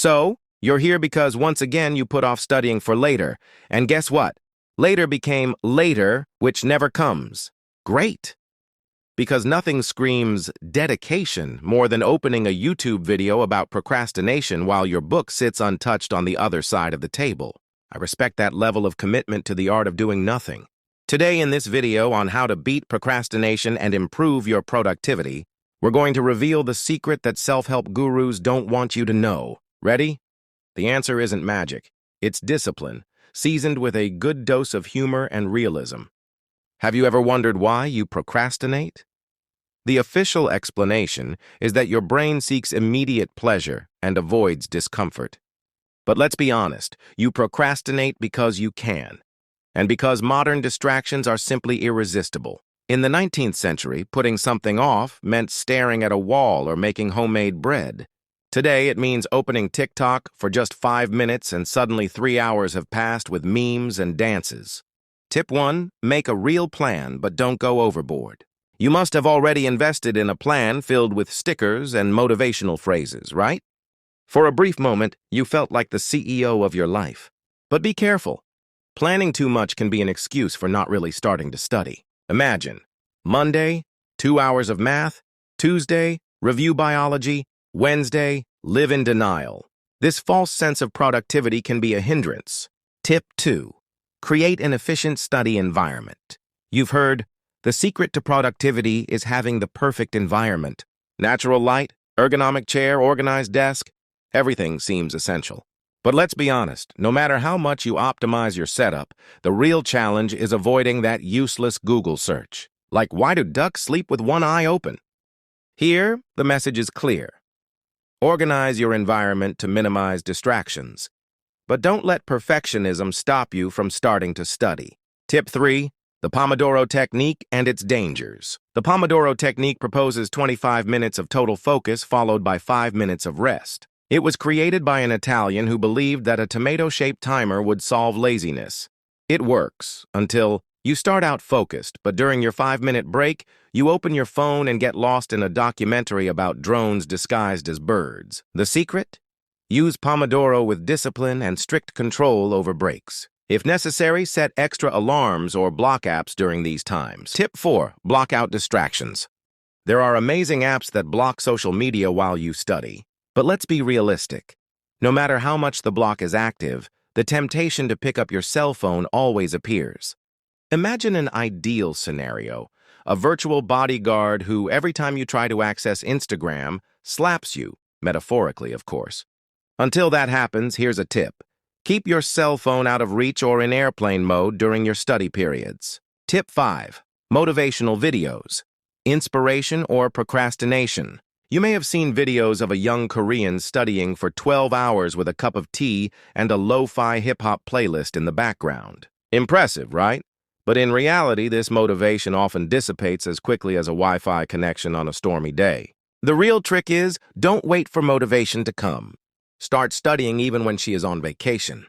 So, you're here because once again you put off studying for later. And guess what? Later became later, which never comes. Great! Because nothing screams dedication more than opening a YouTube video about procrastination while your book sits untouched on the other side of the table. I respect that level of commitment to the art of doing nothing. Today in this video on how to beat procrastination and improve your productivity, we're going to reveal the secret that self-help gurus don't want you to know. Ready? The answer isn't magic. It's discipline, seasoned with a good dose of humor and realism. Have you ever wondered why you procrastinate? The official explanation is that your brain seeks immediate pleasure and avoids discomfort. But let's be honest, you procrastinate because you can, and because modern distractions are simply irresistible. In the 19th century, putting something off meant staring at a wall or making homemade bread. Today, it means opening TikTok for just 5 minutes and suddenly 3 hours have passed with memes and dances. Tip 1. Make a real plan, but don't go overboard. You must have already invested in a plan filled with stickers and motivational phrases, right? For a brief moment, you felt like the CEO of your life. But be careful. Planning too much can be an excuse for not really starting to study. Imagine, Monday, 2 hours of math, Tuesday, review biology, Wednesday, live in denial. This false sense of productivity can be a hindrance. Tip 2. Create an efficient study environment. You've heard, the secret to productivity is having the perfect environment. Natural light, ergonomic chair, organized desk, everything seems essential. But let's be honest, no matter how much you optimize your setup, the real challenge is avoiding that useless Google search. Like, why do ducks sleep with one eye open? Here, the message is clear. Organize your environment to minimize distractions. But don't let perfectionism stop you from starting to study. Tip 3. The Pomodoro Technique and its dangers. The Pomodoro Technique proposes 25 minutes of total focus followed by 5 minutes of rest. It was created by an Italian who believed that a tomato-shaped timer would solve laziness. It works until you start out focused, but during your 5-minute break, you open your phone and get lost in a documentary about drones disguised as birds. The secret? Use Pomodoro with discipline and strict control over breaks. If necessary, set extra alarms or block apps during these times. Tip 4. Block out distractions. There are amazing apps that block social media while you study. But let's be realistic. No matter how much the block is active, the temptation to pick up your cell phone always appears. Imagine an ideal scenario, a virtual bodyguard who, every time you try to access Instagram, slaps you, metaphorically, of course. Until that happens, here's a tip. Keep your cell phone out of reach or in airplane mode during your study periods. Tip 5. Motivational videos. Inspiration or procrastination. You may have seen videos of a young Korean studying for 12 hours with a cup of tea and a lo-fi hip-hop playlist in the background. Impressive, right? But in reality, this motivation often dissipates as quickly as a Wi-Fi connection on a stormy day. The real trick is, don't wait for motivation to come. Start studying even when she is on vacation.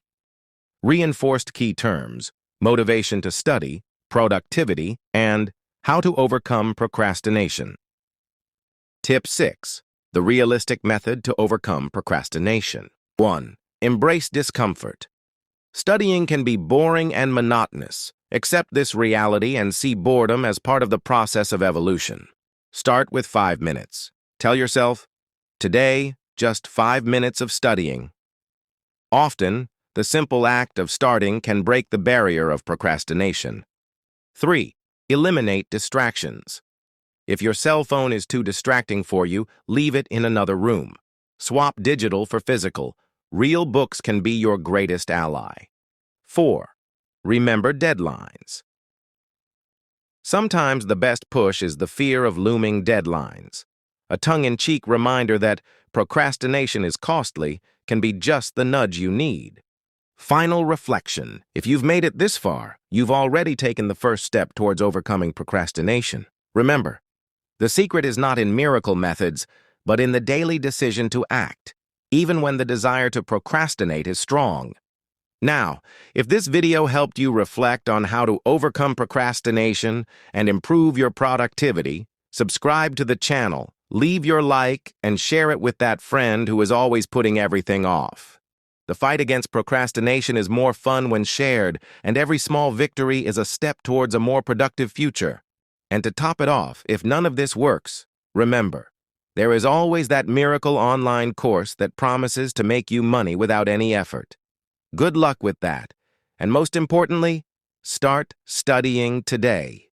Reinforced key terms: motivation to study, productivity, and how to overcome procrastination. Tip 6. The realistic method to overcome procrastination. 1. Embrace discomfort. Studying can be boring and monotonous. Accept this reality and see boredom as part of the process of evolution. Start with 5 minutes. Tell yourself, today, just 5 minutes of studying. Often, the simple act of starting can break the barrier of procrastination. 3. Eliminate distractions. If your cell phone is too distracting for you, leave it in another room. Swap digital for physical. Real books can be your greatest ally. 4. Remember deadlines. Sometimes the best push is the fear of looming deadlines. A tongue-in-cheek reminder that procrastination is costly can be just the nudge you need. Final reflection. If you've made it this far, you've already taken the first step towards overcoming procrastination. Remember, the secret is not in miracle methods, but in the daily decision to act, even when the desire to procrastinate is strong. Now, if this video helped you reflect on how to overcome procrastination and improve your productivity, subscribe to the channel, Leave your like and share it with that friend who is always putting everything off. The fight against procrastination is more fun when shared, and every small victory is a step towards a more productive future. And to top it off, if none of this works, remember, there is always that miracle online course that promises to make you money without any effort. Good luck with that, and most importantly, start studying today.